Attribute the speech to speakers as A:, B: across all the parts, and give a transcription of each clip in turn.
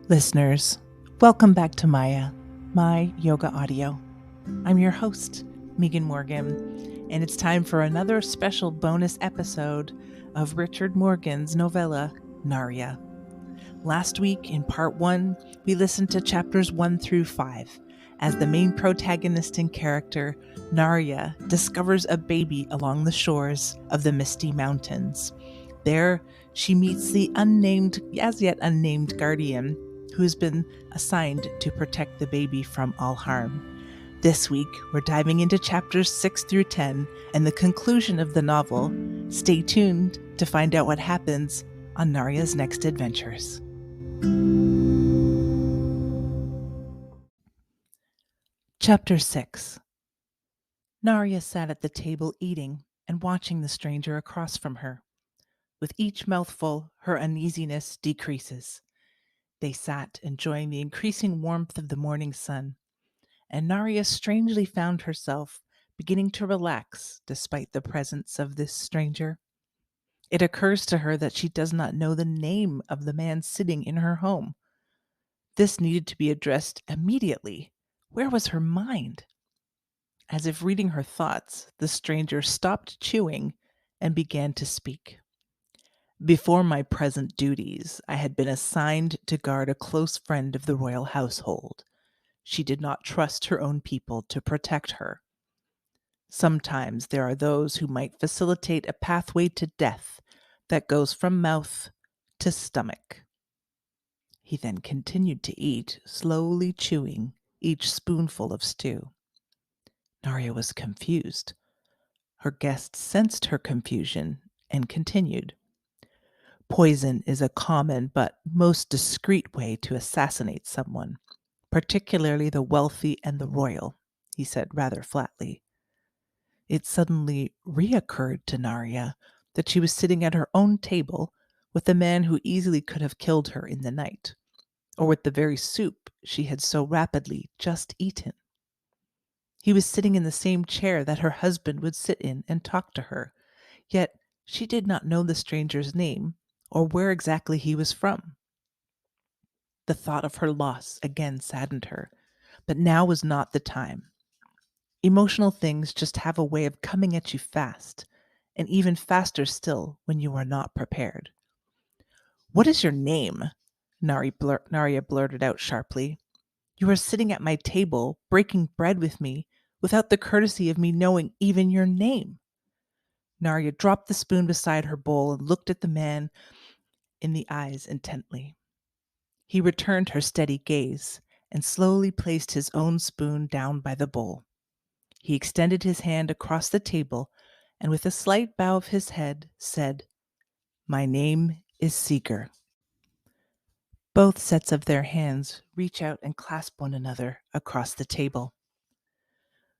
A: Listeners, welcome back to Maya, my yoga audio. I'm your host, Megan Morgan, and it's time for another special bonus episode of Richard Morgan's novella, Naria. Last week, in part 1, we listened to chapters 1 through 5, as the main protagonist and character, Naria, discovers a baby along the shores of the Misty Mountains. There, she meets the as yet unnamed guardian who has been assigned to protect the baby from all harm. This week, we're diving into chapters 6 through 10 and the conclusion of the novel. Stay tuned to find out what happens on Naria's next adventures. Chapter 6. Naria sat at the table eating and watching the stranger across from her. With each mouthful, her uneasiness decreases. They sat, enjoying the increasing warmth of the morning sun, and Naria strangely found herself beginning to relax despite the presence of this stranger. It occurs to her that she does not know the name of the man sitting in her home. This needed to be addressed immediately. Where was her mind? As if reading her thoughts, the stranger stopped chewing and began to speak. Before my present duties, I had been assigned to guard a close friend of the royal household. She did not trust her own people to protect her. Sometimes there are those who might facilitate a pathway to death that goes from mouth to stomach. He then continued to eat, slowly chewing each spoonful of stew. Naria was confused. Her guest sensed her confusion and continued. Poison is a common but most discreet way to assassinate someone, particularly the wealthy and the royal, he said rather flatly. It suddenly reoccurred to Naria that she was sitting at her own table with the man who easily could have killed her in the night, or with the very soup she had so rapidly just eaten. He was sitting in the same chair that her husband would sit in and talk to her, yet she did not know the stranger's name or where exactly he was from. The thought of her loss again saddened her, but now was not the time. Emotional things just have a way of coming at you fast, and even faster still when you are not prepared. "What is your name?" Naria blurted out sharply. "You are sitting at my table, breaking bread with me, without the courtesy of me knowing even your name." Naria dropped the spoon beside her bowl and looked at the man in the eyes intently. He returned her steady gaze and slowly placed his own spoon down by the bowl. He extended his hand across the table and with a slight bow of his head said, "My name is Seger." Both sets of their hands reach out and clasp one another across the table.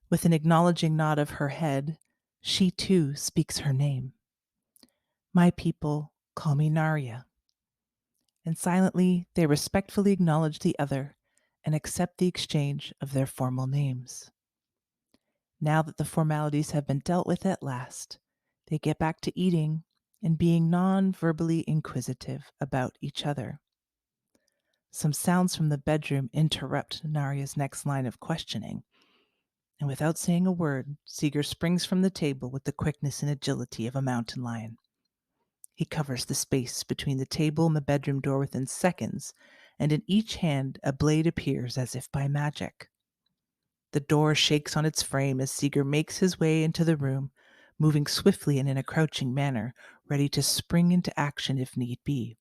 A: With an acknowledging nod of her head, she too speaks her name. "My people call me Naria." And silently they respectfully acknowledge the other and accept the exchange of their formal names. Now that the formalities have been dealt with at last, they get back to eating and being non-verbally inquisitive about each other. Some sounds from the bedroom interrupt Naria's next line of questioning, and without saying a word, Seger springs from the table with the quickness and agility of a mountain lion. He covers the space between the table and the bedroom door within seconds, and in each hand a blade appears as if by magic. The door shakes on its frame as Seger makes his way into the room, moving swiftly and in a crouching manner, ready to spring into action if need be.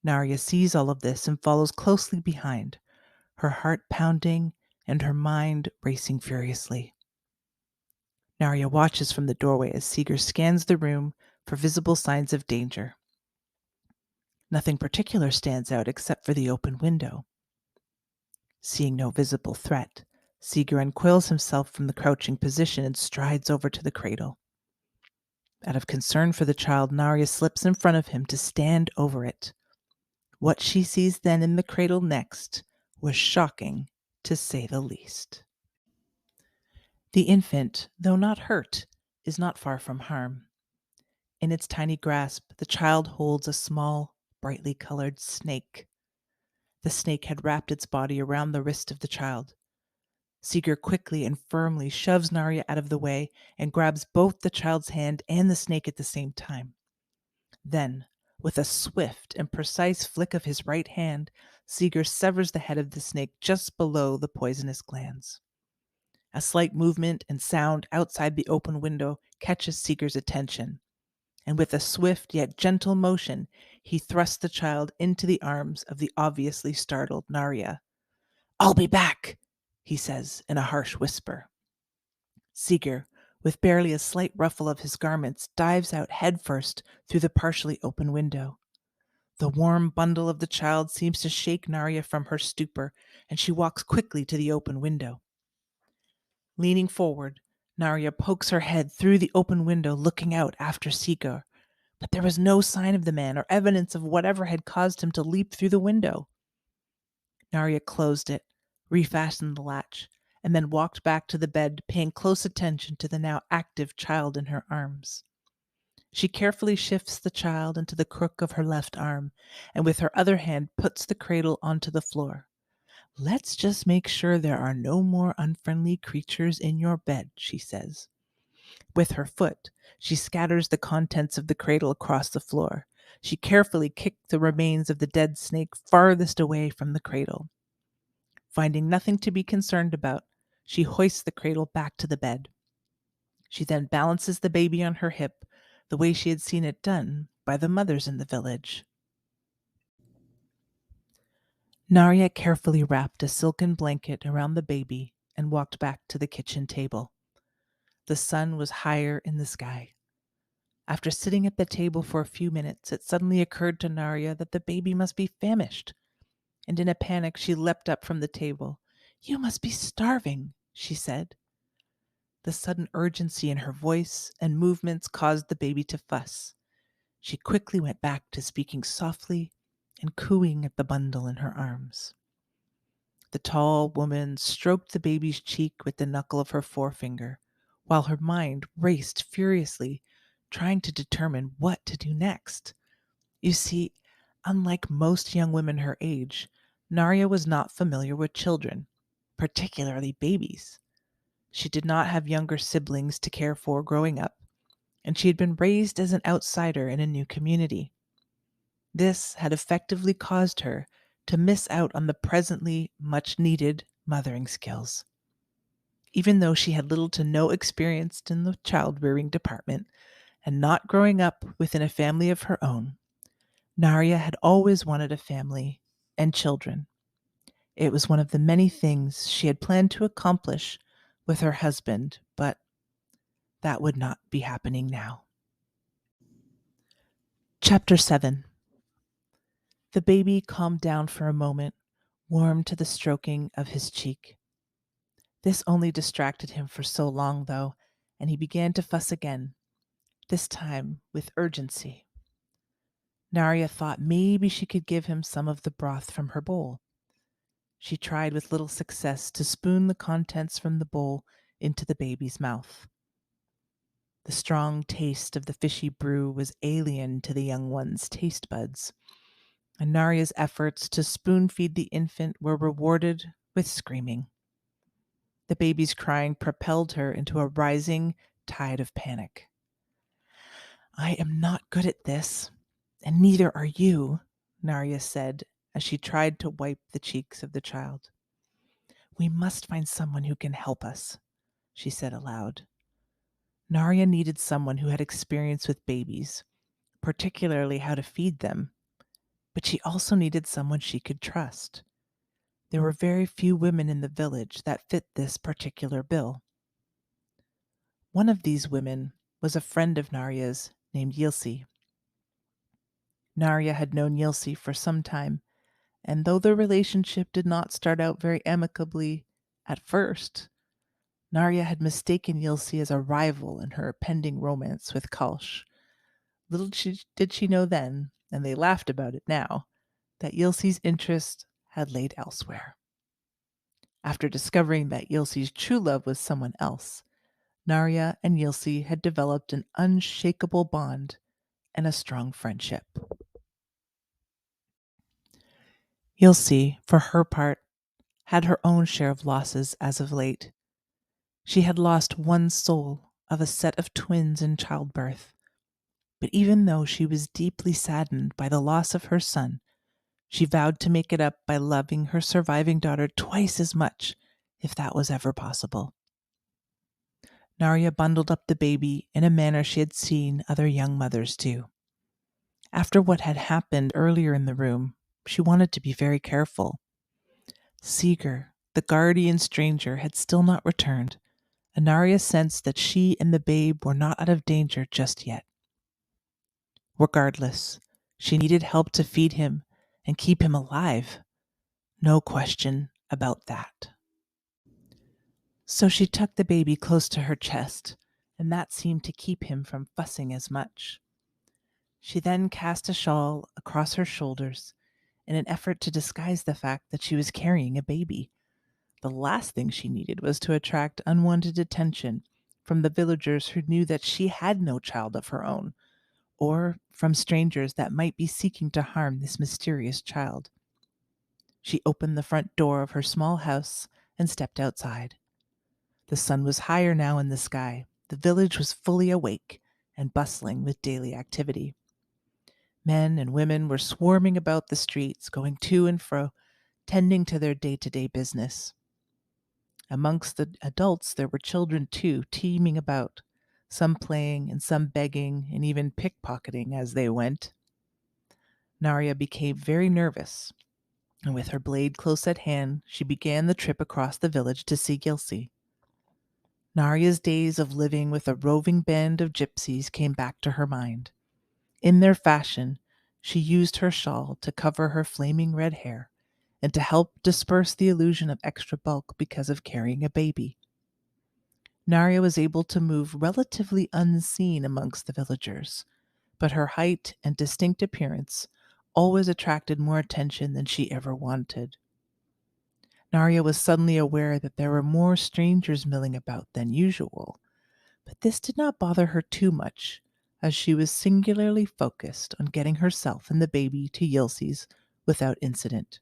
A: Naria sees all of this and follows closely behind, her heart pounding and her mind racing furiously. Naria watches from the doorway as Seger scans the room for visible signs of danger. Nothing particular stands out except for the open window. Seeing no visible threat, Seger uncoils himself from the crouching position and strides over to the cradle. Out of concern for the child, Naria slips in front of him to stand over it. What she sees then in the cradle next was shocking, to say the least. The infant, though not hurt, is not far from harm. In its tiny grasp, the child holds a small, brightly colored snake. The snake had wrapped its body around the wrist of the child. Seger quickly and firmly shoves Naria out of the way and grabs both the child's hand and the snake at the same time. Then, with a swift and precise flick of his right hand, Seger severs the head of the snake just below the poisonous glands. A slight movement and sound outside the open window catches Seger's attention, and with a swift yet gentle motion, he thrusts the child into the arms of the obviously startled Naria. "I'll be back," he says in a harsh whisper. Seger, with barely a slight ruffle of his garments, dives out headfirst through the partially open window. The warm bundle of the child seems to shake Naria from her stupor, and she walks quickly to the open window. Leaning forward, Naria pokes her head through the open window, looking out after Seger, but there was no sign of the man or evidence of whatever had caused him to leap through the window. Naria closed it, refastened the latch, and then walked back to the bed, paying close attention to the now active child in her arms. She carefully shifts the child into the crook of her left arm, and with her other hand puts the cradle onto the floor. "Let's just make sure there are no more unfriendly creatures in your bed," she says. With her foot, she scatters the contents of the cradle across the floor. She carefully kicked the remains of the dead snake farthest away from the cradle. Finding nothing to be concerned about, she hoists the cradle back to the bed. She then balances the baby on her hip, the way she had seen it done by the mothers in the village. Naria carefully wrapped a silken blanket around the baby and walked back to the kitchen table. The sun was higher in the sky. After sitting at the table for a few minutes, it suddenly occurred to Naria that the baby must be famished, and in a panic she leapt up from the table. "You must be starving," she said. The sudden urgency in her voice and movements caused the baby to fuss. She quickly went back to speaking softly and cooing at the bundle in her arms. The tall woman stroked the baby's cheek with the knuckle of her forefinger, while her mind raced furiously, trying to determine what to do next. You see, unlike most young women her age, Naria was not familiar with children, particularly babies. She did not have younger siblings to care for growing up, and she had been raised as an outsider in a new community. This had effectively caused her to miss out on the presently much needed mothering skills. Even though she had little to no experience in the child rearing department and not growing up within a family of her own, Naria had always wanted a family and children. It was one of the many things she had planned to accomplish with her husband, but that would not be happening now. Chapter 7. The baby calmed down for a moment, warmed to the stroking of his cheek. This only distracted him for so long, though, and he began to fuss again, this time with urgency. Naria thought maybe she could give him some of the broth from her bowl. She tried with little success to spoon the contents from the bowl into the baby's mouth. The strong taste of the fishy brew was alien to the young one's taste buds, and Naria's efforts to spoon feed the infant were rewarded with screaming. The baby's crying propelled her into a rising tide of panic. "I am not good at this, and neither are you," Naria said as she tried to wipe the cheeks of the child. "We must find someone who can help us," she said aloud. Naria needed someone who had experience with babies, particularly how to feed them, but she also needed someone she could trust. There were very few women in the village that fit this particular bill. One of these women was a friend of Naria's named Yilsi. Naria had known Yilsi for some time, and though the relationship did not start out very amicably at first, Naria had mistaken Yilsi as a rival in her pending romance with Kalsh. Little did she know then, and they laughed about it now, that Yilsi's interest had laid elsewhere. After discovering that Yilsi's true love was someone else, Naria and Yilsi had developed an unshakable bond and a strong friendship. Yilsi, for her part, had her own share of losses as of late. She had lost one soul of a set of twins in childbirth. But even though she was deeply saddened by the loss of her son, she vowed to make it up by loving her surviving daughter twice as much, if that was ever possible. Naria bundled up the baby in a manner she had seen other young mothers do. After what had happened earlier in the room, she wanted to be very careful. Seger, the guardian stranger, had still not returned, and Naria sensed that she and the babe were not out of danger just yet. Regardless, she needed help to feed him and keep him alive. No question about that. So she tucked the baby close to her chest, and that seemed to keep him from fussing as much. She then cast a shawl across her shoulders in an effort to disguise the fact that she was carrying a baby. The last thing she needed was to attract unwanted attention from the villagers who knew that she had no child of her own, or from strangers that might be seeking to harm this mysterious child. She opened the front door of her small house and stepped outside. The sun was higher now in the sky. The village was fully awake and bustling with daily activity. Men and women were swarming about the streets, going to and fro, tending to their day-to-day business. Amongst the adults, there were children too, teeming about, some playing and some begging and even pickpocketing as they went. Naria became very nervous, and with her blade close at hand, she began the trip across the village to see Gilsey. Naria's days of living with a roving band of gypsies came back to her mind. In their fashion, she used her shawl to cover her flaming red hair and to help disperse the illusion of extra bulk because of carrying a baby. Naria was able to move relatively unseen amongst the villagers, but her height and distinct appearance always attracted more attention than she ever wanted. Naria was suddenly aware that there were more strangers milling about than usual, but this did not bother her too much, as she was singularly focused on getting herself and the baby to Yilsi's without incident.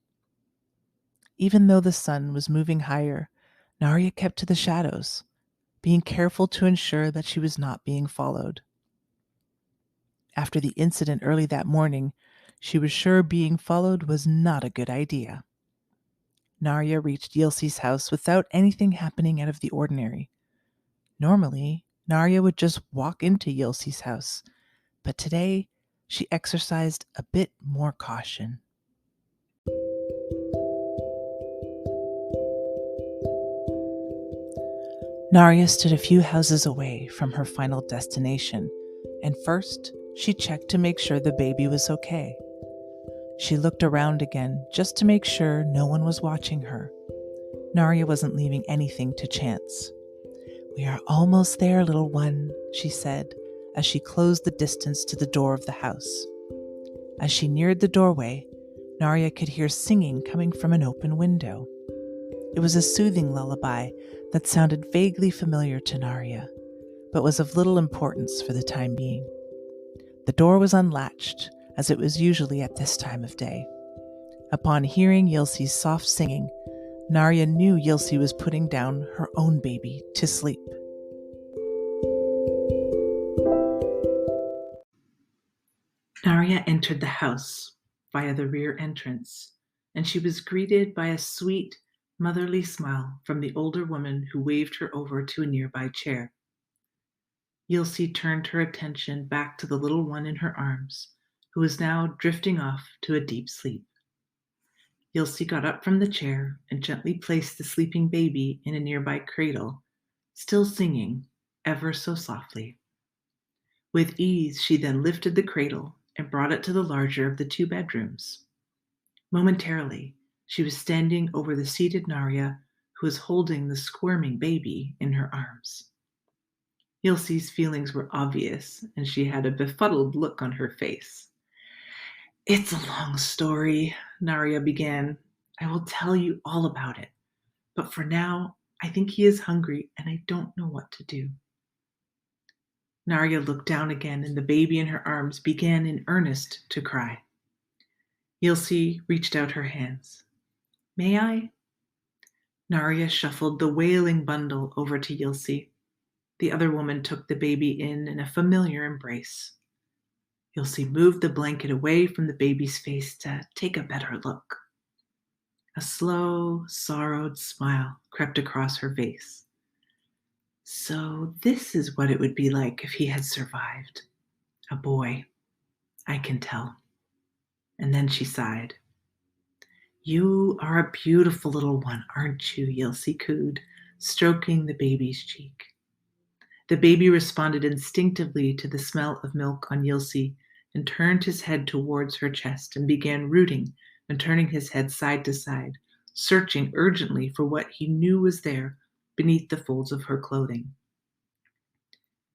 A: Even though the sun was moving higher, Naria kept to the shadows, being careful to ensure that she was not being followed. After the incident early that morning, she was sure being followed was not a good idea. Naria reached Yilsi's house without anything happening out of the ordinary. Normally, Naria would just walk into Yilsi's house, but today she exercised a bit more caution. Naria stood a few houses away from her final destination, and first she checked to make sure the baby was okay. She looked around again just to make sure no one was watching her. Naria wasn't leaving anything to chance. "We are almost there, little one," she said, as she closed the distance to the door of the house. As she neared the doorway, Naria could hear singing coming from an open window. It was a soothing lullaby that sounded vaguely familiar to Naria, but was of little importance for the time being. The door was unlatched, as it was usually at this time of day. Upon hearing Yilsi's soft singing, Naria knew Yilsi was putting down her own baby to sleep. Naria entered the house via the rear entrance, and she was greeted by a sweet, motherly smile from the older woman who waved her over to a nearby chair. Yilsi turned her attention back to the little one in her arms, who was now drifting off to a deep sleep. Yilsi got up from the chair and gently placed the sleeping baby in a nearby cradle, still singing, ever so softly. With ease, she then lifted the cradle and brought it to the larger of the two bedrooms. Momentarily, she was standing over the seated Naria, who was holding the squirming baby in her arms. Yilsi's feelings were obvious, and she had a befuddled look on her face. "It's a long story," Naria began. "I will tell you all about it. But for now, I think he is hungry, and I don't know what to do." Naria looked down again, and the baby in her arms began in earnest to cry.
B: Yilsi reached out her hands. May I? Naria shuffled the wailing bundle over to Yilsi. The other woman took the baby in a familiar embrace. Yilsi moved the blanket away from the baby's face to take a better look. A slow, sorrowed smile crept across her face. So this is what it would be like if he had survived. A boy. I can tell. And then she sighed. You are a beautiful little one, aren't you? Yilsi cooed, stroking the baby's cheek. The baby responded instinctively to the smell of milk on Yilsi and turned his head towards her chest and began rooting and turning his head side to side, searching urgently for what he knew was there beneath the folds of her clothing.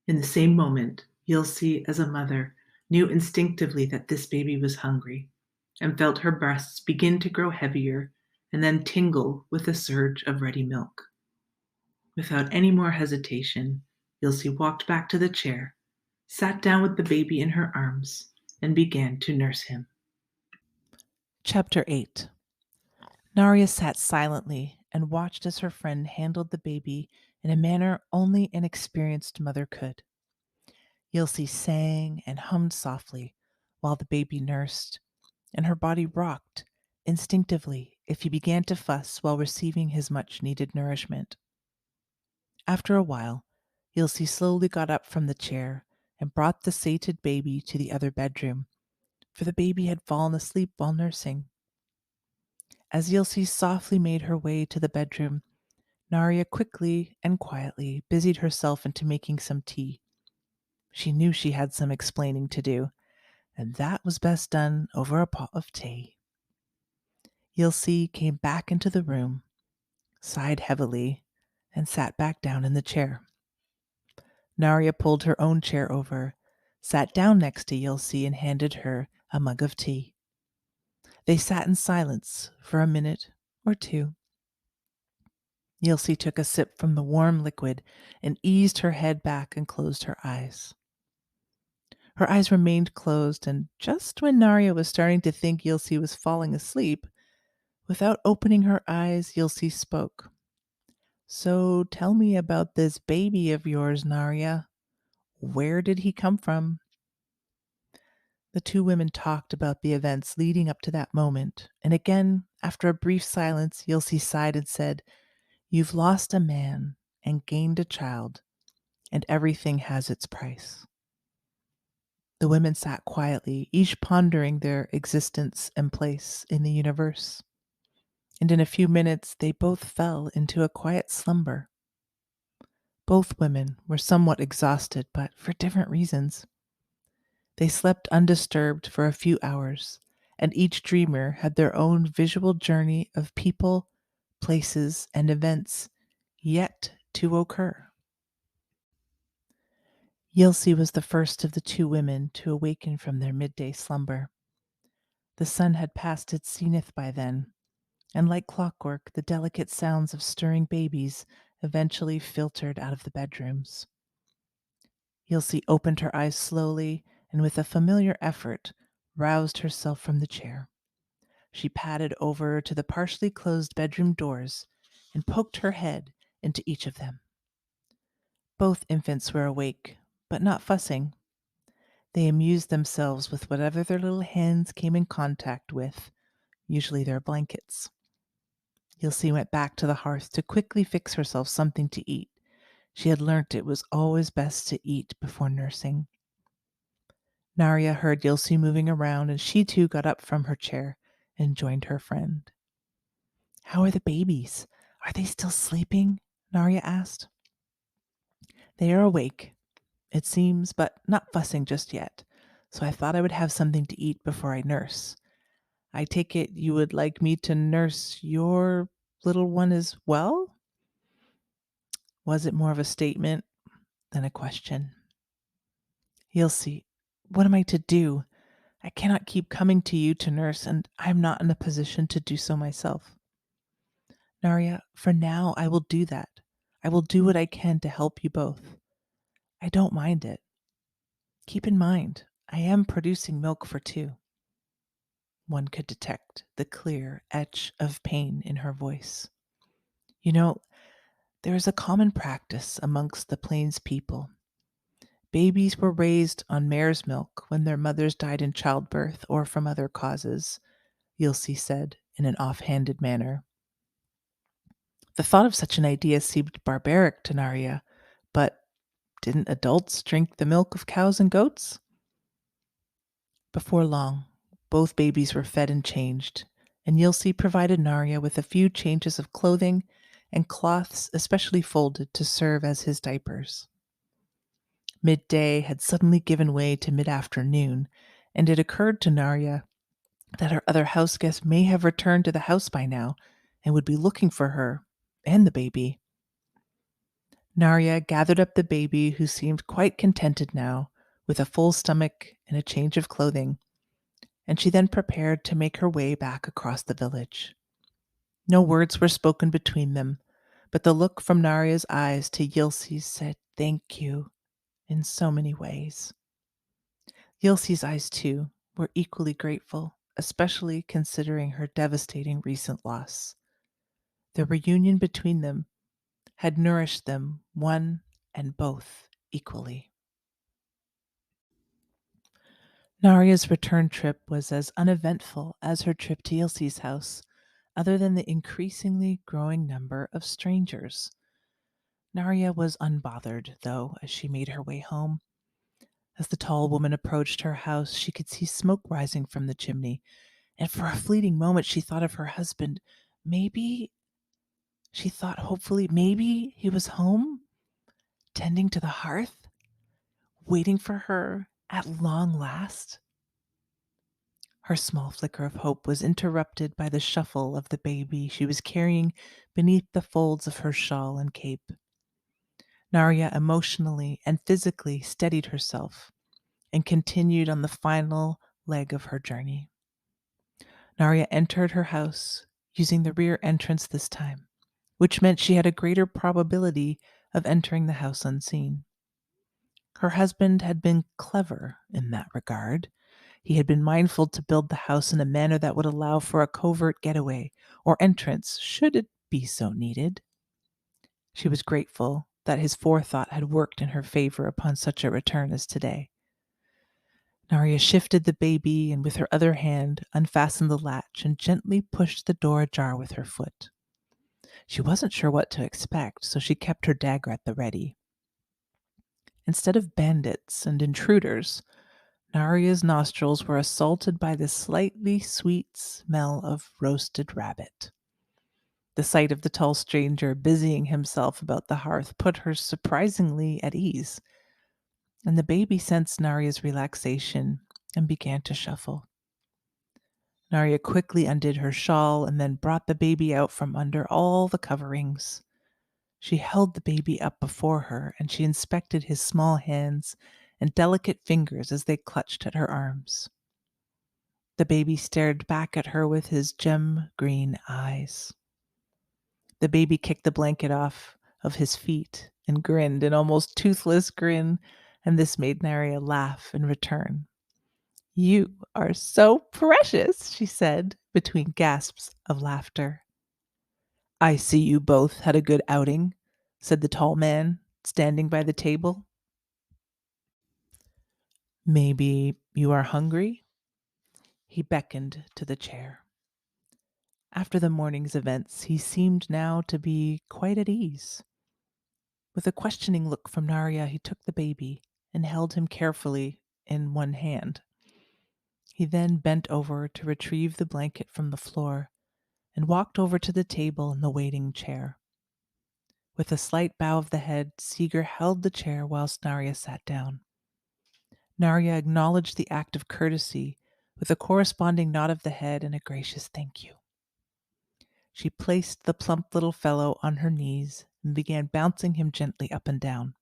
B: In the same moment, Yilsi, as a mother, knew instinctively that this baby was hungry and felt her breasts begin to grow heavier and then tingle with a surge of ready milk. Without any more hesitation, Yilsi walked back to the chair, sat down with the baby in her arms, and began to nurse him.
A: Chapter 8. Naria sat silently and watched as her friend handled the baby in a manner only an experienced mother could. Yilsi sang and hummed softly while the baby nursed, and her body rocked instinctively if he began to fuss while receiving his much needed nourishment. After a while, Yilsi slowly got up from the chair and brought the sated baby to the other bedroom, for the baby had fallen asleep while nursing. As Yilsi softly made her way to the bedroom, Naria quickly and quietly busied herself into making some tea. She knew she had some explaining to do, and that was best done over a pot of tea. Yilsi came back into the room, sighed heavily, and sat back down in the chair. Naria pulled her own chair over, sat down next to Yilsi, and handed her a mug of tea. They sat in silence for a minute or two. Yilsi took a sip from the warm liquid and eased her head back and closed her eyes. Her eyes remained closed, and just when Naria was starting to think Yilsi was falling asleep, without opening her eyes, Yilsi spoke. So tell me about this baby of yours, Naria. Where did he come from? The two women talked about the events leading up to that moment, and again, after a brief silence, Yilsi sighed and said, You've lost a man and gained a child, and everything has its price. The women sat quietly, each pondering their existence and place in the universe, and in a few minutes they both fell into a quiet slumber. Both women were somewhat exhausted, but for different reasons. They slept undisturbed for a few hours, and each dreamer had their own visual journey of people, places, and events yet to occur. Yilsi was the first of the two women to awaken from their midday slumber. The sun had passed its zenith by then, and like clockwork, the delicate sounds of stirring babies eventually filtered out of the bedrooms. Yilsi opened her eyes slowly and with a familiar effort roused herself from the chair. She padded over to the partially closed bedroom doors and poked her head into each of them. Both infants were awake, but not fussing. They amused themselves with whatever their little hands came in contact with, usually their blankets. Yilsi went back to the hearth to quickly fix herself something to eat. She had learnt it was always best to eat before nursing. Naria heard Yilsi moving around, and she too got up from her chair and joined her friend. How are the babies? Are they still sleeping? Naria asked. They are awake, it seems, but not fussing just yet, so I thought I would have something to eat before I nurse. I take it you would like me to nurse your little one as well? Was it more of a statement than a question? Yilsi, what am I to do? I cannot keep coming to you to nurse, and I am not in a position to do so myself. Naria, for now I will do that. I will do what I can to help you both. I don't mind it. Keep in mind, I am producing milk for two. One could detect the clear etch of pain in her voice. You know, there is a common practice amongst the plains people. Babies were raised on mare's milk when their mothers died in childbirth or from other causes, Yilsi said in an offhanded manner. The thought of such an idea seemed barbaric to Naria, but didn't adults drink the milk of cows and goats? Before long, both babies were fed and changed, and Yilsi provided Naria with a few changes of clothing and cloths especially folded to serve as his diapers. Midday had suddenly given way to mid-afternoon, and it occurred to Naria that her other house guests may have returned to the house by now and would be looking for her and the baby. Naria gathered up the baby, who seemed quite contented now, with a full stomach and a change of clothing, and she then prepared to make her way back across the village. No words were spoken between them, but the look from Naria's eyes to Yilsi's said thank you in so many ways. Yilsi's eyes, too, were equally grateful, especially considering her devastating recent loss. The reunion between them had nourished them, one and both, equally. Naria's return trip was as uneventful as her trip to Yilsi's house, other than the increasingly growing number of strangers. Naria was unbothered, though, as she made her way home. As the tall woman approached her house, she could see smoke rising from the chimney, and for a fleeting moment she thought of her husband. Maybe, she thought hopefully, maybe he was home, tending to the hearth, waiting for her at long last. Her small flicker of hope was interrupted by the shuffle of the baby she was carrying beneath the folds of her shawl and cape. Naria emotionally and physically steadied herself and continued on the final leg of her journey. Naria entered her house, using the rear entrance this time, which meant she had a greater probability of entering the house unseen. Her husband had been clever in that regard. He had been mindful to build the house in a manner that would allow for a covert getaway or entrance should it be so needed. She was grateful that his forethought had worked in her favor upon such a return as today. Naria shifted the baby and with her other hand unfastened the latch and gently pushed the door ajar with her foot. She wasn't sure what to expect, so she kept her dagger at the ready. Instead of bandits and intruders, Naria's nostrils were assaulted by the slightly sweet smell of roasted rabbit. The sight of the tall stranger busying himself about the hearth put her surprisingly at ease, and the baby sensed Naria's relaxation and began to shuffle. Naria quickly undid her shawl and then brought the baby out from under all the coverings. She held the baby up before her, and she inspected his small hands and delicate fingers as they clutched at her arms. The baby stared back at her with his gem-green eyes. The baby kicked the blanket off of his feet and grinned an almost toothless grin, and this made Naria laugh in return. "You are so precious," she said, between gasps of laughter. "I see you both had a good outing," said the tall man, standing by the table. "Maybe you are hungry?" He beckoned to the chair. After the morning's events, he seemed now to be quite at ease. With a questioning look from Naria, he took the baby and held him carefully in one hand. He then bent over to retrieve the blanket from the floor and walked over to the table in the waiting chair. With a slight bow of the head, Seger held the chair whilst Naria sat down. Naria acknowledged the act of courtesy with a corresponding nod of the head and a gracious thank you. She placed the plump little fellow on her knees and began bouncing him gently up and down.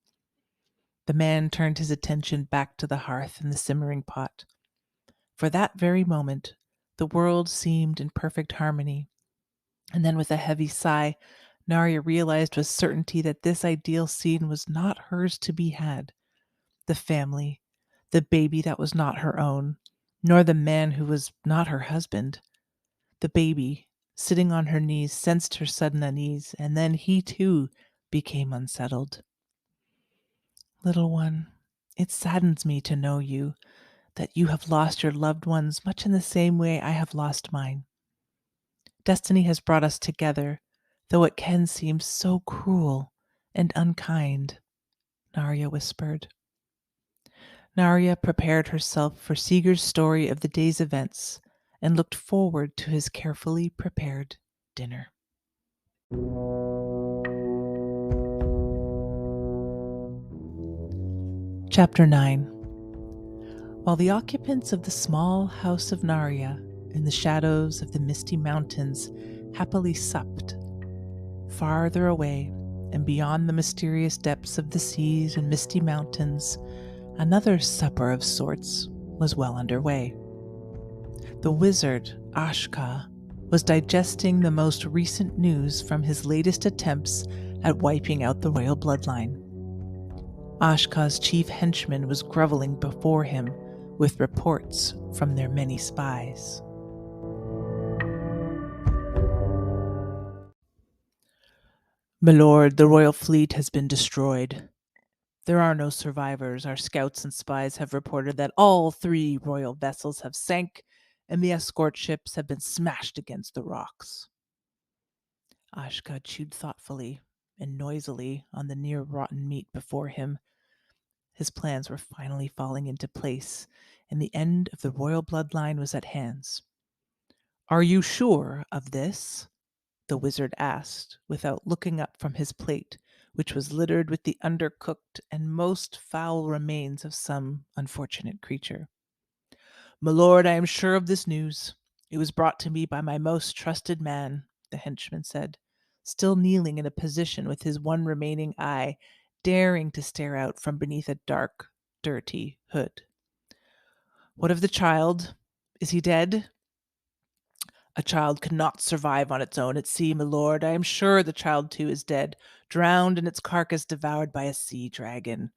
A: The man turned his attention back to the hearth and the simmering pot. For that very moment, the world seemed in perfect harmony. And then with a heavy sigh, Naria realized with certainty that this ideal scene was not hers to be had. The family, the baby that was not her own, nor the man who was not her husband. The baby, sitting on her knees, sensed her sudden unease, and then he too became unsettled. Little one, it saddens me to know that you have lost your loved ones much in the same way I have lost mine. Destiny has brought us together, though it can seem so cruel and unkind, Naria whispered. Naria prepared herself for Seger's story of the day's events and looked forward to his carefully prepared dinner. Chapter 9. While the occupants of the small house of Naria, in the shadows of the misty mountains, happily supped, farther away and beyond the mysterious depths of the seas and misty mountains, another supper of sorts was well underway. The wizard, Ashka, was digesting the most recent news from his latest attempts at wiping out the royal bloodline. Ashka's chief henchman was groveling before him with reports from their many spies. My lord, the royal fleet has been destroyed. There are no survivors. Our scouts and spies have reported that all 3 royal vessels have sank and the escort ships have been smashed against the rocks. Ashka chewed thoughtfully and noisily on the near rotten meat before him. His plans were finally falling into place, and the end of the royal bloodline was at hand. Are you sure of this? The wizard asked, without looking up from his plate, which was littered with the undercooked and most foul remains of some unfortunate creature. My lord, I am sure of this news. It was brought to me by my most trusted man, the henchman said, still kneeling in a position with his one remaining eye daring to stare out from beneath a dark, dirty hood. What of the child? Is he dead? A child could not survive on its own at sea, my lord. I am sure the child too is dead, drowned and its carcass devoured by a sea dragon,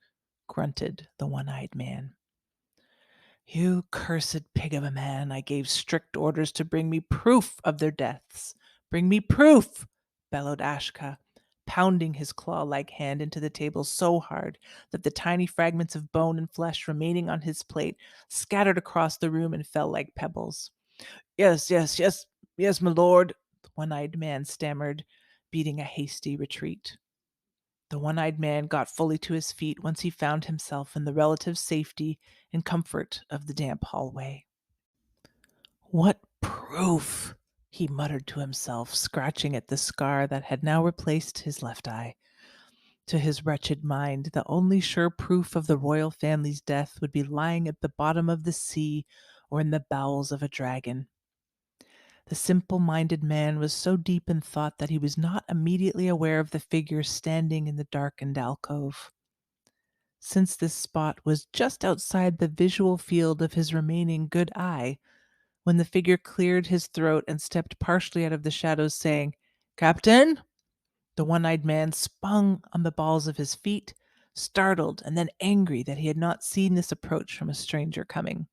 A: grunted the one-eyed man. You cursed pig of a man, I gave strict orders to bring me proof of their deaths. Bring me proof, bellowed Ashka, pounding his claw-like hand into the table so hard that the tiny fragments of bone and flesh remaining on his plate scattered across the room and fell like pebbles. Yes, my lord, the one-eyed man stammered, beating a hasty retreat. The one-eyed man got fully to his feet once he found himself in the relative safety and comfort of the damp hallway. What proof, he muttered to himself, scratching at the scar that had now replaced his left eye. To his wretched mind, the only sure proof of the royal family's death would be lying at the bottom of the sea or in the bowels of a dragon. The simple-minded man was so deep in thought that he was not immediately aware of the figure standing in the darkened alcove. Since this spot was just outside the visual field of his remaining good eye, when the figure cleared his throat and stepped partially out of the shadows, saying, "Captain?" The one-eyed man spun on the balls of his feet, startled and then angry that he had not seen this approach from a stranger coming.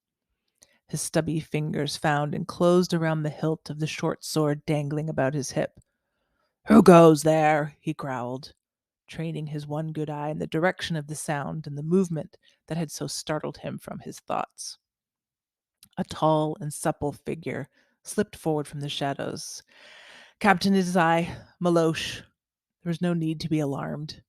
A: His stubby fingers found and closed around the hilt of the short sword dangling about his hip. "Who goes there?" he growled, training his one good eye in the direction of the sound and the movement that had so startled him from his thoughts. A tall and supple figure slipped forward from the shadows. "Captain, it is I, Malosh. There is no need to be alarmed."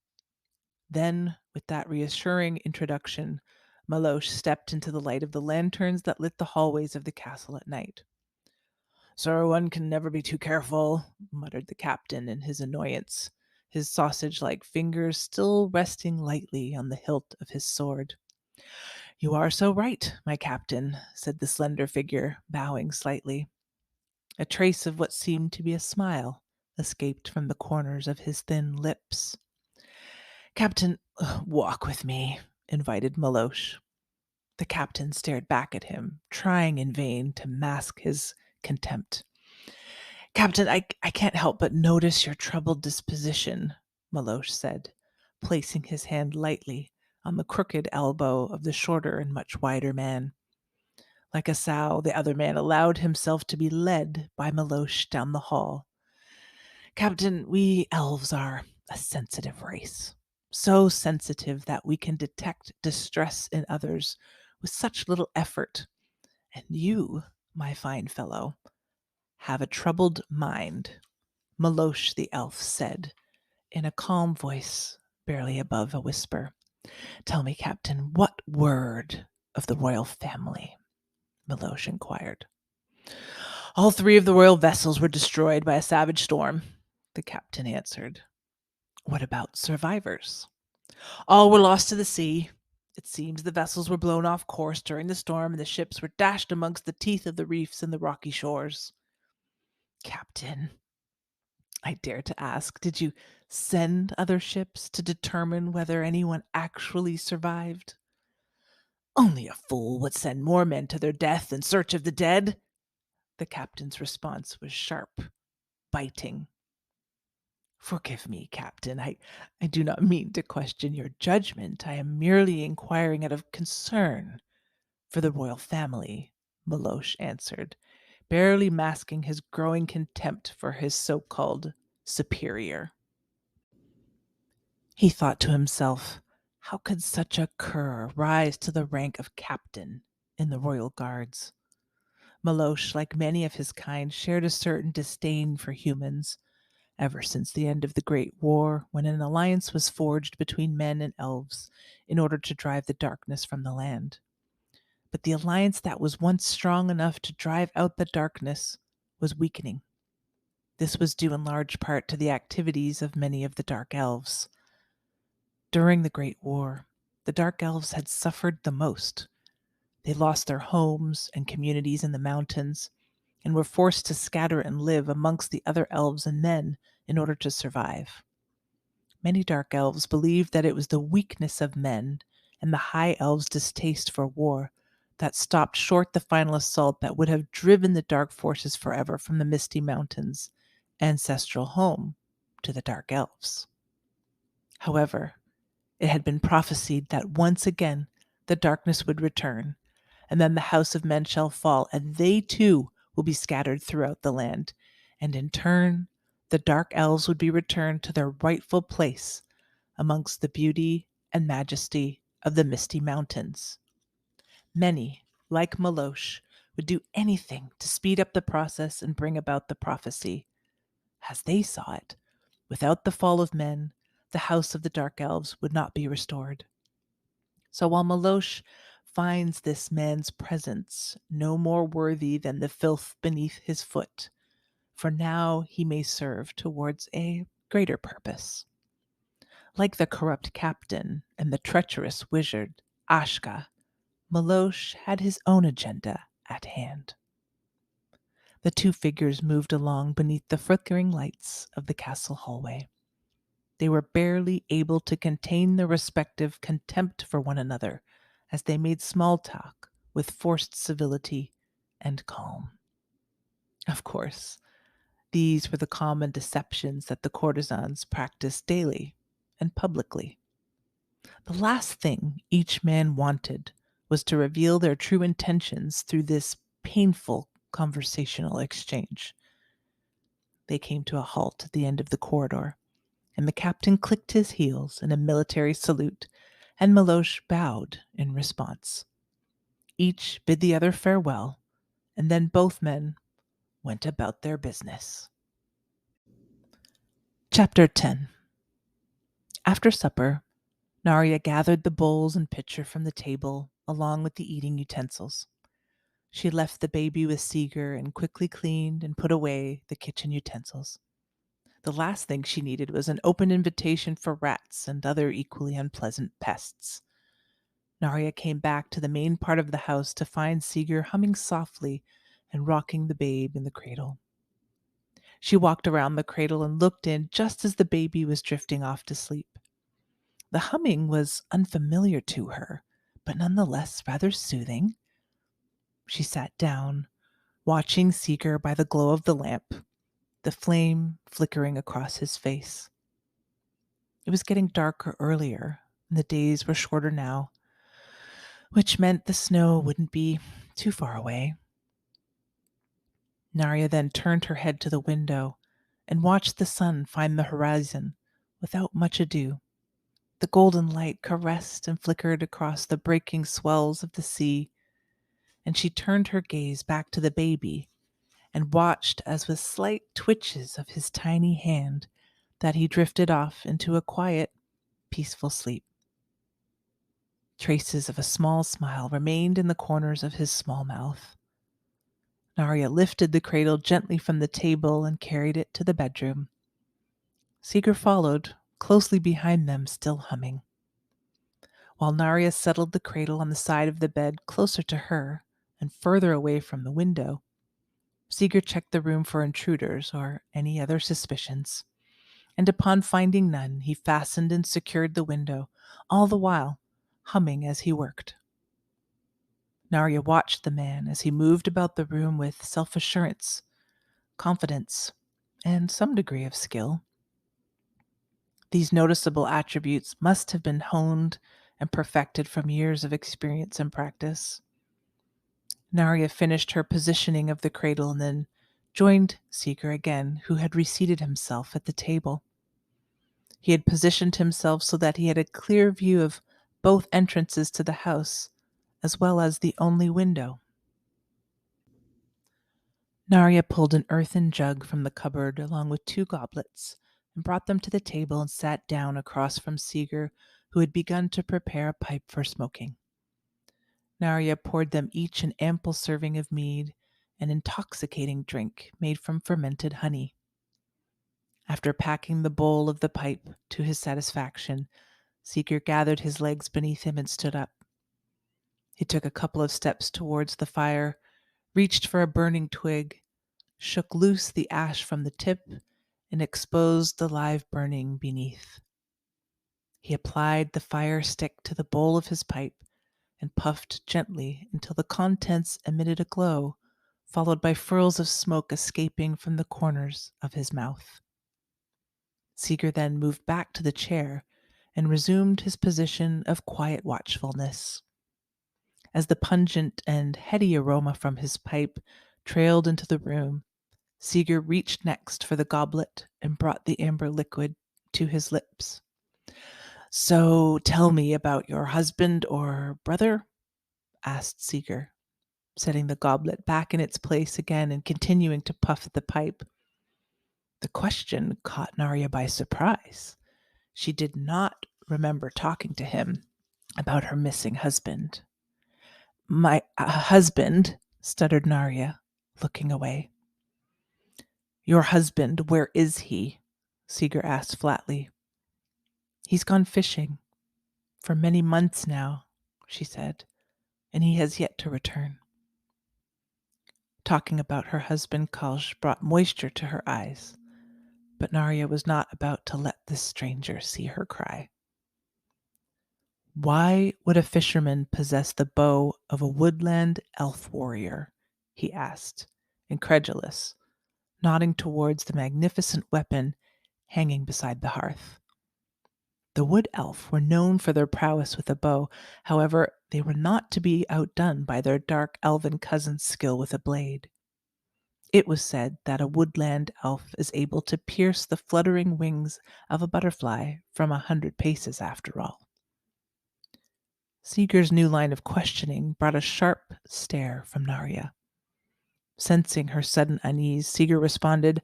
A: Then, with that reassuring introduction, Malosh stepped into the light of the lanterns that lit the hallways of the castle at night. "Sir, one can never be too careful," muttered the captain in his annoyance, his sausage-like fingers still resting lightly on the hilt of his sword. "You are so right, my captain," said the slender figure, bowing slightly. A trace of what seemed to be a smile escaped from the corners of his thin lips. "Captain, walk with me," invited Malosh. The captain stared back at him, trying in vain to mask his contempt. "Captain, I can't help but notice your troubled disposition," Malosh said, placing his hand lightly on the crooked elbow of the shorter and much wider man. Like a sow, the other man allowed himself to be led by Milosh down the hall. Captain, we elves are a sensitive race. So sensitive that we can detect distress in others with such little effort. And you, my fine fellow, have a troubled mind, Milosh the elf said in a calm voice, barely above a whisper. Tell me, Captain, what word of the royal family? Milosh inquired. All three of the royal vessels were destroyed by a savage storm, the captain answered. What about survivors? All were lost to the sea. It seems the vessels were blown off course during the storm, and the ships were dashed amongst the teeth of the reefs and the rocky shores. Captain, I dare to ask, did you send other ships to determine whether anyone actually survived? Only a fool would send more men to their death in search of the dead. The captain's response was sharp, biting. Forgive me, Captain. I do not mean to question your judgment. I am merely inquiring out of concern for the royal family, Milosh answered, barely masking his growing contempt for his so called superior. He thought to himself, how could such a cur rise to the rank of captain in the royal guards? Milosh, like many of his kind, shared a certain disdain for humans ever since the end of the Great War, when an alliance was forged between men and elves in order to drive the darkness from the land. But the alliance that was once strong enough to drive out the darkness was weakening. This was due in large part to the activities of many of the Dark Elves. During the Great War, the Dark Elves had suffered the most. They lost their homes and communities in the mountains and were forced to scatter and live amongst the other elves and men in order to survive. Many Dark Elves believed that it was the weakness of men and the High Elves' distaste for war that stopped short the final assault that would have driven the Dark Forces forever from the Misty Mountains' ancestral home to the Dark Elves. However, it had been prophesied that once again the darkness would return, and then the house of men shall fall, and they too will be scattered throughout the land. And in turn, the dark elves would be returned to their rightful place amongst the beauty and majesty of the misty mountains. Many, like Milosh, would do anything to speed up the process and bring about the prophecy. As they saw it, without the fall of men, the house of the dark elves would not be restored. So while Milosh finds this man's presence no more worthy than the filth beneath his foot, for now he may serve towards a greater purpose. Like the corrupt captain and the treacherous wizard Ashka, Milosh had his own agenda at hand. The two figures moved along beneath the flickering lights of the castle hallway. They were barely able to contain their respective contempt for one another as they made small talk with forced civility and calm. Of course, these were the common deceptions that the courtesans practiced daily and publicly. The last thing each man wanted was to reveal their true intentions through this painful conversational exchange. They came to a halt at the end of the corridor, and the captain clicked his heels in a military salute, and Milosh bowed in response. Each bid the other farewell, and then both men went about their business. Chapter 10. After supper, Naria gathered the bowls and pitcher from the table, along with the eating utensils. She left the baby with Seger and quickly cleaned and put away the kitchen utensils. The last thing she needed was an open invitation for rats and other equally unpleasant pests. Naria came back to the main part of the house to find Seger humming softly and rocking the babe in the cradle. She walked around the cradle and looked in just as the baby was drifting off to sleep. The humming was unfamiliar to her, but nonetheless rather soothing. She sat down, watching Seeker by the glow of the lamp, the flame flickering across his face. It was getting darker earlier, and the days were shorter now, which meant the snow wouldn't be too far away. Naria then turned her head to the window and watched the sun find the horizon without much ado. The golden light caressed and flickered across the breaking swells of the sea, and she turned her gaze back to the baby and watched as with slight twitches of his tiny hand that he drifted off into a quiet, peaceful sleep. Traces of a small smile remained in the corners of his small mouth. Naria lifted the cradle gently from the table and carried it to the bedroom. Seger followed, closely behind them, still humming. While Naria settled the cradle on the side of the bed closer to her and further away from the window, Seger checked the room for intruders or any other suspicions, and upon finding none, he fastened and secured the window, all the while humming as he worked. Naria watched the man as he moved about the room with self-assurance, confidence, and some degree of skill. These noticeable attributes must have been honed and perfected from years of experience and practice. Naria finished her positioning of the cradle and then joined Seger again, who had reseated himself at the table. He had positioned himself so that he had a clear view of both entrances to the house, as well as the only window. Naria pulled an earthen jug from the cupboard along with 2 goblets and brought them to the table and sat down across from Seger, who had begun to prepare a pipe for smoking. Naria poured them each an ample serving of mead, an intoxicating drink made from fermented honey. After packing the bowl of the pipe to his satisfaction, Seger gathered his legs beneath him and stood up. He took a couple of steps towards the fire, reached for a burning twig, shook loose the ash from the tip, and exposed the live burning beneath. He applied the fire stick to the bowl of his pipe and puffed gently until the contents emitted a glow, followed by furls of smoke escaping from the corners of his mouth. Seger then moved back to the chair and resumed his position of quiet watchfulness. As the pungent and heady aroma from his pipe trailed into the room, Seger reached next for the goblet and brought the amber liquid to his lips. "So tell me about your husband or brother?" asked Seger, setting the goblet back in its place again and continuing to puff at the pipe. The question caught Naria by surprise. She did not remember talking to him about her missing husband. "My husband," stuttered Naria, looking away. "Your husband, where is he?" Seger asked flatly. "He's gone fishing for many months now," she said, "and he has yet to return." Talking about her husband Kalsh brought moisture to her eyes, but Naria was not about to let this stranger see her cry. "Why would a fisherman possess the bow of a woodland elf warrior?" he asked, incredulous, nodding towards the magnificent weapon hanging beside the hearth. The wood elf were known for their prowess with a bow. However, they were not to be outdone by their dark elven cousin's skill with a blade. It was said that a woodland elf is able to pierce the fluttering wings of a butterfly from 100 paces after all. Seger's new line of questioning brought a sharp stare from Naria. Sensing her sudden unease, Seger responded,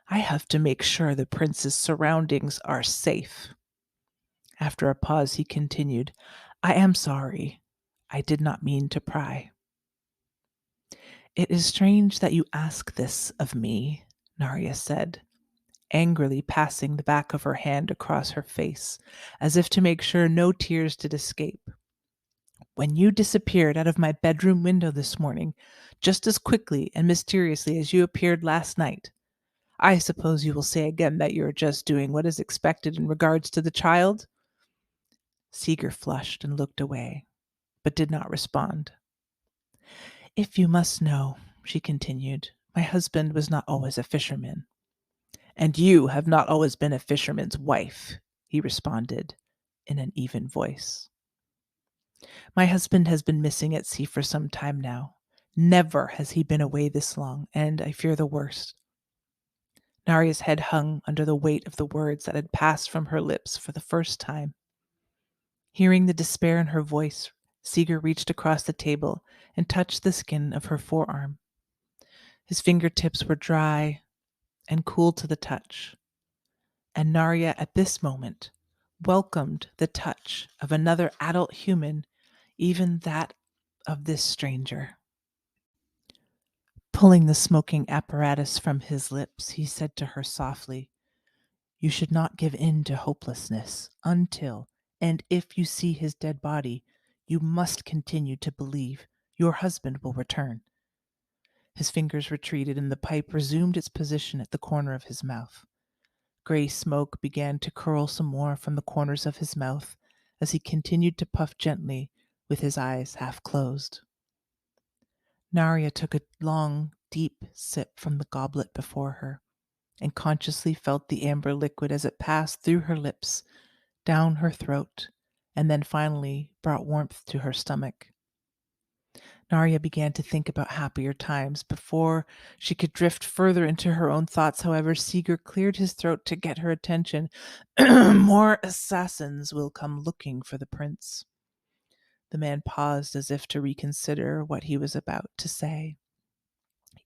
A: "I have to make sure the prince's surroundings are safe." After a pause, he continued, "I am sorry. I did not mean to pry." "It is strange that you ask this of me," Naria said, angrily passing the back of her hand across her face, as if to make sure no tears did escape. "When you disappeared out of my bedroom window this morning, just as quickly and mysteriously as you appeared last night, I suppose you will say again that you are just doing what is expected in regards to the child?" Seger flushed and looked away, but did not respond. "If you must know," she continued, "my husband was not always a fisherman." "And you have not always been a fisherman's wife," he responded in an even voice. "My husband has been missing at sea for some time now, Never has he been away this long, and I fear the worst. Naria's head hung under the weight of the words that had passed from her lips for the first time. Hearing the despair in her voice, Seger reached across the table and touched the skin of her forearm. His fingertips were dry and cool to the touch, and Naria at this moment welcomed the touch of another adult human, even that of this stranger. Pulling the smoking apparatus from his lips, he said to her softly, "You should not give in to hopelessness until, and if you see his dead body, you must continue to believe your husband will return." His fingers retreated, and the pipe resumed its position at the corner of his mouth. Gray smoke began to curl some more from the corners of his mouth as he continued to puff gently with his eyes half closed. Naria took a long, deep sip from the goblet before her and consciously felt the amber liquid as it passed through her lips, down her throat, and then finally brought warmth to her stomach. Naria began to think about happier times. Before she could drift further into her own thoughts, however, Seger cleared his throat to get her attention. "More assassins will come looking for the prince." The man paused as if to reconsider what he was about to say.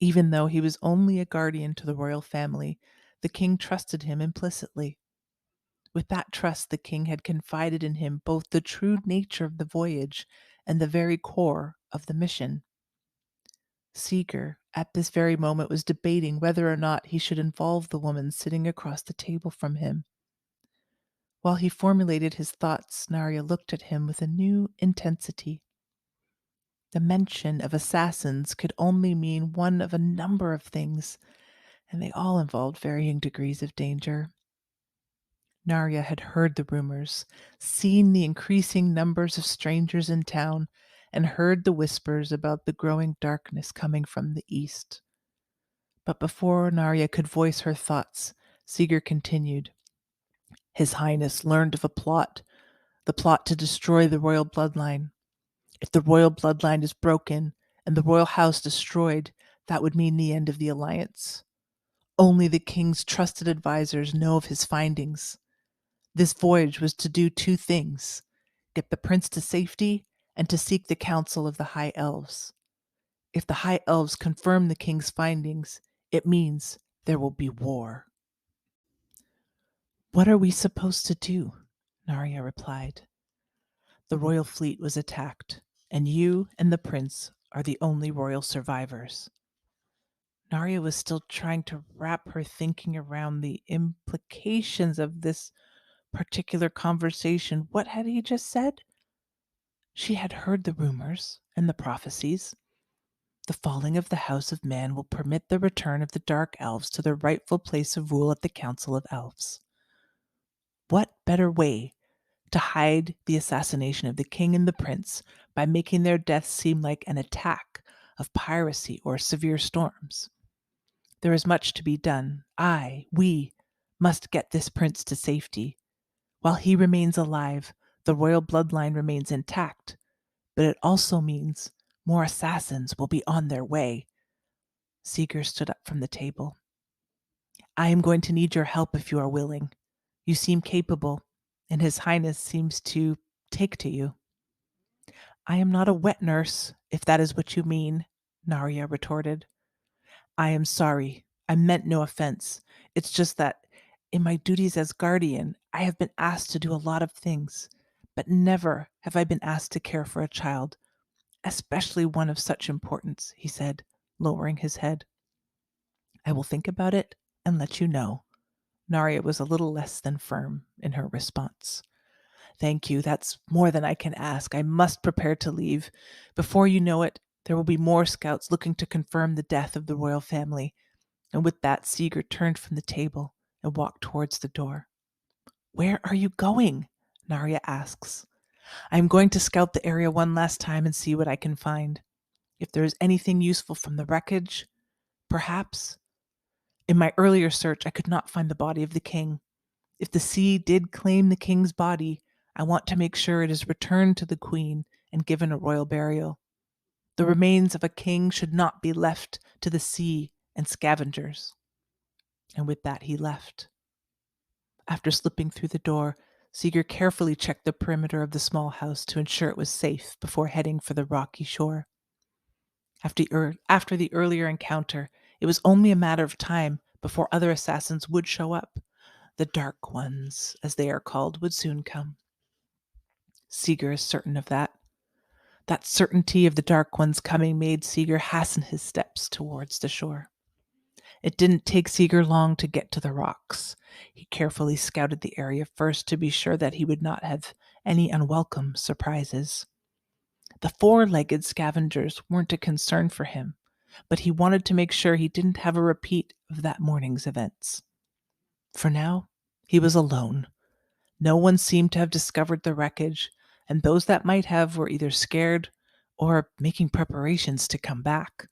A: Even though he was only a guardian to the royal family, the king trusted him implicitly. With that trust, the king had confided in him both the true nature of the voyage and the very core of the mission. Seger, at this very moment, was debating whether or not he should involve the woman sitting across the table from him. While he formulated his thoughts, Naria looked at him with a new intensity. The mention of assassins could only mean one of a number of things, and they all involved varying degrees of danger. Naria had heard the rumors, seen the increasing numbers of strangers in town, and heard the whispers about the growing darkness coming from the east. But before Naria could voice her thoughts, Seger continued. His Highness learned of a plot, the plot to destroy the royal bloodline. If the royal bloodline is broken and the royal house destroyed, that would mean the end of the alliance. Only the king's trusted advisors know of his findings. This voyage was to do two things: get the prince to safety and to seek the counsel of the High Elves. If the High Elves confirm the king's findings, it means there will be war. "What are we supposed to do?" Naria replied. "The royal fleet was attacked, and you and the prince are the only royal survivors." Naria was still trying to wrap her thinking around the implications of this particular conversation. What had he just said? She had heard the rumors and the prophecies. The falling of the House of Man will permit the return of the Dark Elves to their rightful place of rule at the Council of Elves. What better way to hide the assassination of the king and the prince by making their deaths seem like an attack of piracy or severe storms? There is much to be done. We must get this prince to safety. While he remains alive, the royal bloodline remains intact, but it also means more assassins will be on their way. Seger stood up from the table. "I am going to need your help if you are willing. You seem capable, and His Highness seems to take to you." "I am not a wet nurse, if that is what you mean," Naria retorted. "I am sorry. I meant no offense. It's just that, in my duties as guardian, I have been asked to do a lot of things, but never have I been asked to care for a child, especially one of such importance," he said, lowering his head. "I will think about it and let you know." Naria was a little less than firm in her response. "Thank you. That's more than I can ask. I must prepare to leave. Before you know it, there will be more scouts looking to confirm the death of the royal family." And with that, Seger turned from the table and walked towards the door. "Where are you going?" Naria asks. "I am going to scout the area one last time and see what I can find. If there is anything useful from the wreckage, perhaps. In my earlier search, I could not find the body of the king. If the sea did claim the king's body, I want to make sure it is returned to the queen and given a royal burial. The remains of a king should not be left to the sea and scavengers. And with that, he left. After slipping through the door, Seger carefully checked the perimeter of the small house to ensure it was safe before heading for the rocky shore. After the earlier encounter, it was only a matter of time before other assassins would show up. The Dark Ones, as they are called, would soon come. Seger is certain of that. That certainty of the Dark Ones coming made Seger hasten his steps towards the shore. It didn't take Seger long to get to the rocks. He carefully scouted the area first to be sure that he would not have any unwelcome surprises. The four-legged scavengers weren't a concern for him, but he wanted to make sure he didn't have a repeat of that morning's events. For now, he was alone. No one seemed to have discovered the wreckage, and those that might have were either scared or making preparations to come back.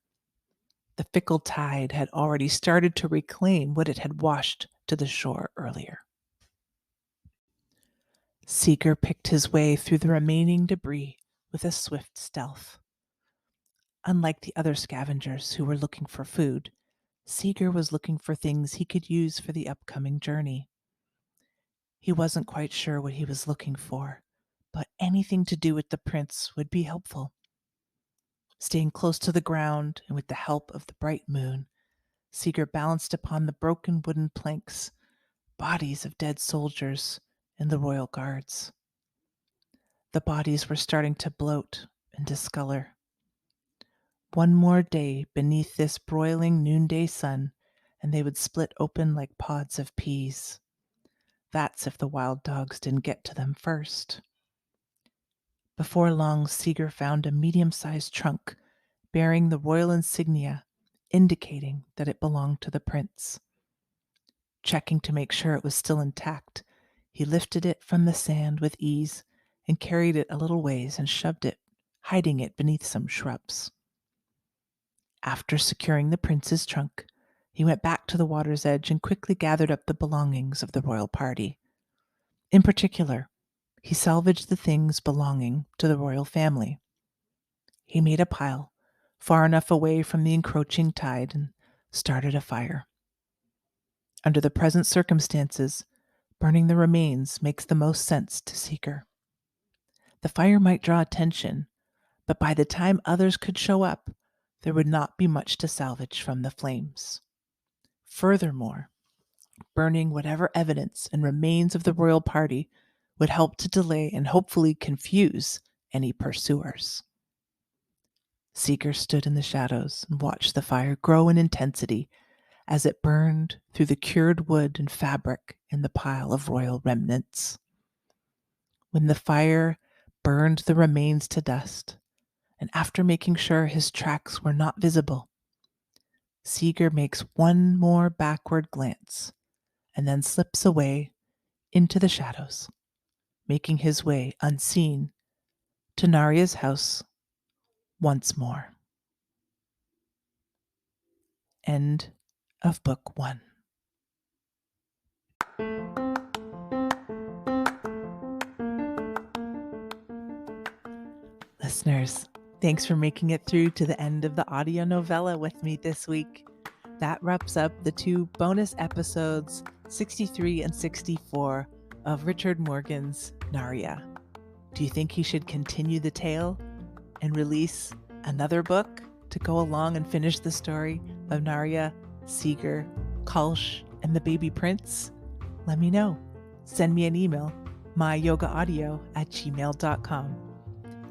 A: The fickle tide had already started to reclaim what it had washed to the shore earlier. Seger picked his way through the remaining debris with a swift stealth. Unlike the other scavengers who were looking for food, Seger was looking for things he could use for the upcoming journey. He wasn't quite sure what he was looking for, but anything to do with the prince would be helpful. Staying close to the ground and with the help of the bright moon, Seger balanced upon the broken wooden planks, bodies of dead soldiers and the royal guards. The bodies were starting to bloat and discolor. One more day beneath this broiling noonday sun, and they would split open like pods of peas. That's if the wild dogs didn't get to them first. Before long, Seger found a medium-sized trunk bearing the royal insignia, indicating that it belonged to the prince. Checking to make sure it was still intact, he lifted it from the sand with ease and carried it a little ways and shoved it, hiding it beneath some shrubs. After securing the prince's trunk, he went back to the water's edge and quickly gathered up the belongings of the royal party. In particular, he salvaged the things belonging to the royal family. He made a pile far enough away from the encroaching tide and started a fire. Under the present circumstances, burning the remains makes the most sense to Seger. The fire might draw attention, but by the time others could show up, there would not be much to salvage from the flames. Furthermore, burning whatever evidence and remains of the royal party would help to delay and hopefully confuse any pursuers. Seger stood in the shadows and watched the fire grow in intensity as it burned through the cured wood and fabric in the pile of royal remnants. When the fire burned the remains to dust, and after making sure his tracks were not visible, Seger makes one more backward glance and then slips away into the shadows, making his way unseen to Naria's house once more. End of Book 1. Listeners, thanks for making it through to the end of the audio novella with me this week. That wraps up the 2 bonus episodes, 63 and 64, of Richard Morgan's Naria. Do you think he should continue the tale and release another book to go along and finish the story of Naria, Seger, Kalsh, and the baby prince? Let me know. Send me an email, myyogaaudio@gmail.com.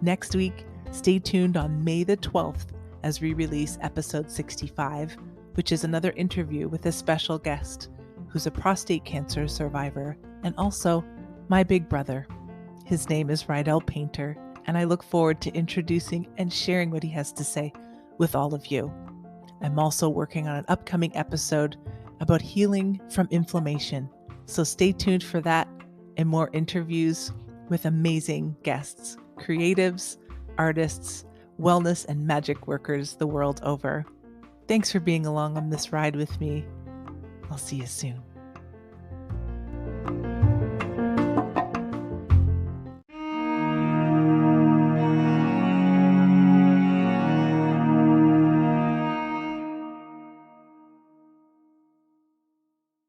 A: Next week, stay tuned on May the 12th as we release episode 65, which is another interview with a special guest who's a prostate cancer survivor and also my big brother. His name is Rydell Painter, and I look forward to introducing and sharing what he has to say with all of you. I'm also working on an upcoming episode about healing from inflammation, so stay tuned for that and more interviews with amazing guests, creatives, artists, wellness, and magic workers the world over. Thanks for being along on this ride with me. I'll see you soon.